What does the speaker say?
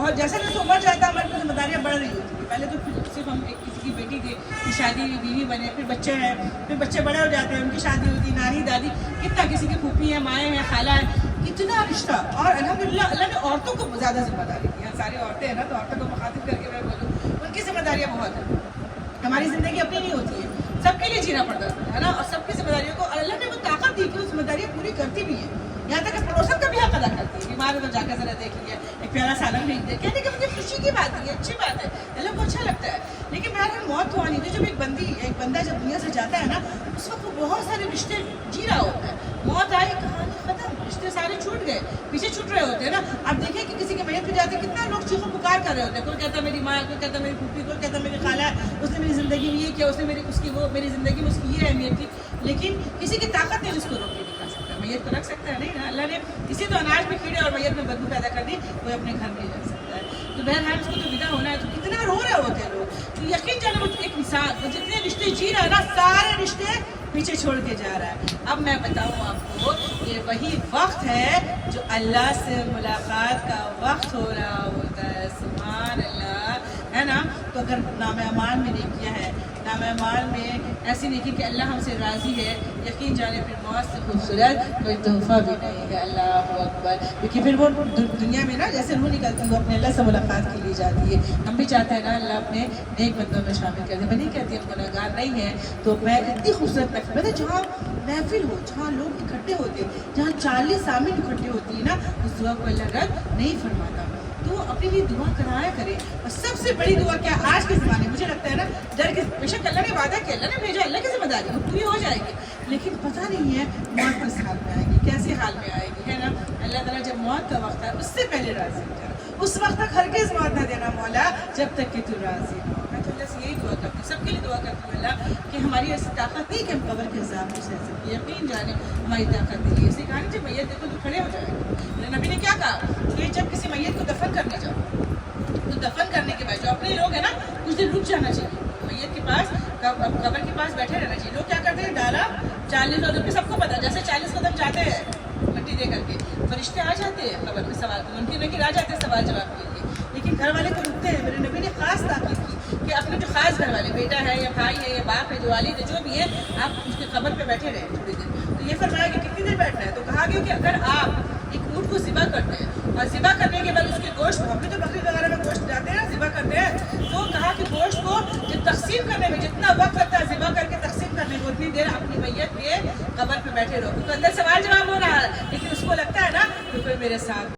بہت جیسے جیسے عمر جاتا ہماری ذمہ داریاں بڑھ رہی ہوتی ہیں. پہلے تو صرف ہم کسی کی بیٹی تھے کہ شادی بیوی بنے, پھر بچے ہیں, پھر بچے بڑے ہو جاتے ہیں, ان کی شادی ہوتی, نانی دادی, کتنا کسی کی پھوپھی ہیں, مائیں ہیں, خالہ ہیں, کتنا رشتہ. اور الحمدللہ اللہ نے عورتوں کو زیادہ ذمہ داری دی ہے. ساری عورتیں ہیں نا, تو عورتوں کو مخاطب کر کے میں بولوں ان کی ذمہ داریاں بہت ہیں. ہماری زندگی اپنی نہیں ہوتی ہے, سب کے لیے جینا پڑتا ہے نا, اور سب کی ذمہ داریوں کو اللہ نے وہ طاقت دی کہ وہ ذمہ داریاں پوری کرتی بھی ہیں. یہاں تک کہ پڑوسن کا بھی حق ادا کرتی ہے. بیمار ہے تو جا کے ذرا دیکھ لیا, ایک پیارا سالن بھیج دیا, کہنے کہ مجھے خوشی کی بات ہے, اچھی بات ہے, اللہ کو اچھا لگتا ہے. لیکن بہرحال موت تو آنی تھی. جب ایک بندہ جب دنیا سے جاتا ہے نا, اس وقت وہ بہت سارے رشتے جی رہا ہوتا ہے. موت آئی, کہانی ختم, رشتے سارے چھوٹ گئے, پیچھے چھوٹ رہے ہوتے ہیں نا. آپ دیکھیں کہ کسی کے میت پہ جاتے کتنا لوگ چیخو پکار کر رہے ہوتے ہیں. کوئی کہتا ہے میری ماں, کوئی کہتا ہے میری پھوپھی, کوئی کہتا ہے میری خالہ, اس نے میری زندگی میں یہ کیا, اس نے میری زندگی میں اس کی یہ اہمیت تھی. لیکن کسی کی طاقت نہیں جس کو روک کے دکھا سکتا. میت کو رکھ سکتا ہے نہیں نا, اللہ نے اسی تو اناج میں کیڑے اور میت میں بدبو پیدا کر دی, کوئی اپنے گھر میں رکھ سکتا ہے. تو بہرحال اس کو تو ودا ہونا ہے, تو کتنا رو رہے ہوتے ہیں لوگ. تو یقین جانا وہ ایک مثال, وہ جتنے رشتے جی رہا ہے نا, سارے رشتے پیچھے چھوڑ کے جا رہا ہے. اب میں بتاؤں آپ کو, یہ وہی وقت ہے جو اللہ سے ملاقات کا وقت ہو رہا ہوتا ہے. سبحان اللہ, ہے نا. تو اگر نام اعمال میں نیکیاں ہے, نام اعمال میں ایسی نیکی کہ اللہ ہم سے راضی ہے, یقین جانے پھر موت سے خوبصورت کوئی تحفہ بھی نہیں ہے. اللہ اکبر. کیونکہ پھر وہ دنیا میں نا جیسے روح نکلتی ہے, وہ اپنے اللہ سے ملاقات کے لیے جاتی ہے. ہم بھی چاہتے ہیں نا اللہ اپنے نیک بندوں میں شامل کر دے. میں نہیں کہتی ہم گنہگار نہیں ہیں, تو میں اتنی خوبصورت محفل, جہاں محفل ہو, جہاں لوگ اکٹھے ہوتے, جہاں 40 سامعین اکٹھے ہوتی ہے نا, اس دعا کو اللہ رد نہیں فرماتا. تو اپنے لیے دعا کرایا کرے. اور سب سے بڑی دعا کیا آج کے زمانے میں, مجھے لگتا ہے نا, ڈر کے بے شک اللہ نے وعدہ کیا, اللہ نے بھیجا, اللہ کی ذمہ داری پوری ہو جائے گی. لیکن پتہ نہیں ہے موت کس حال میں آئے گی, کیسے حال میں آئے گی, ہے نا. اللہ تعالیٰ جب موت کا وقت ہے اس سے پہلے راضی ہو جانا, اس وقت تک ہرگز موت نہ دینا مولا جب تک کہ تو راضی ہو. میں تو اللہ سے یہی دعا کرتی ہوں, سب کے لیے دعا کرتی ہوں اللہ کہ ہماری ایسی طاقت نہیں کہ ہم قبر کے عذاب کو سہ سکیں. یقین جانے ہماری طاقت نہیں. ایسی کہانی جب میت دیکھو تو کھڑے ہو جائے گا. نبی نے کیا کہا کہ جب کسی میت کو دفن کرنے جاؤ, تو دفن کرنے کے بعد جو اپنے لوگ ہیں نا, کچھ دن رک جانا چاہیے. میت کے پاس, قبر کے پاس بیٹھے رہنا چاہیے. لوگ کیا کرتے ہیں, ڈالا 40 اور روپئے, سب کو پتا, جیسے 40 قدم جاتے ہیں مٹی دے کر کے, فرشتے آ جاتے ہیں قبر میں سوال, ممکن ہے کہ آ جاتے ہیں سوال جواب کے لیے. لیکن گھر والے تو رکتے ہیں. میرے نبی نے خاص تاکید کی کہ اپنے جو خاص گھر والے, بیٹا ہے یا بھائی ہے یا باپ ہے, جو والد ہے, جو بھی ہے, آپ اس کے قبر پہ بیٹھے رہیں تھوڑی دیر. تو یہ فرمایا کہ کتنی دیر بیٹھنا ہے. تو کہا گیا کہ اگر آپ ایک اونٹ کو ذبح کرتے ہیں, اور ذبح کرنے کے بعد اس کے گوشت, ہم بھی تو بکری وغیرہ میں گوشت جاتے ہیں نا, ذبح کرتے ہیں, تو کہا کہ گوشت کو جو تقسیم کرنے میں جتنا وقت لگتا ہے ذبح کر کے تقسیم کرنے میں, اتنی دیر اپنی میت کے قبر پہ بیٹھے رہو. تو اندر سوال جواب ہو رہا ہے, لیکن اس کو لگتا ہے نا کہ کوئی میرے ساتھ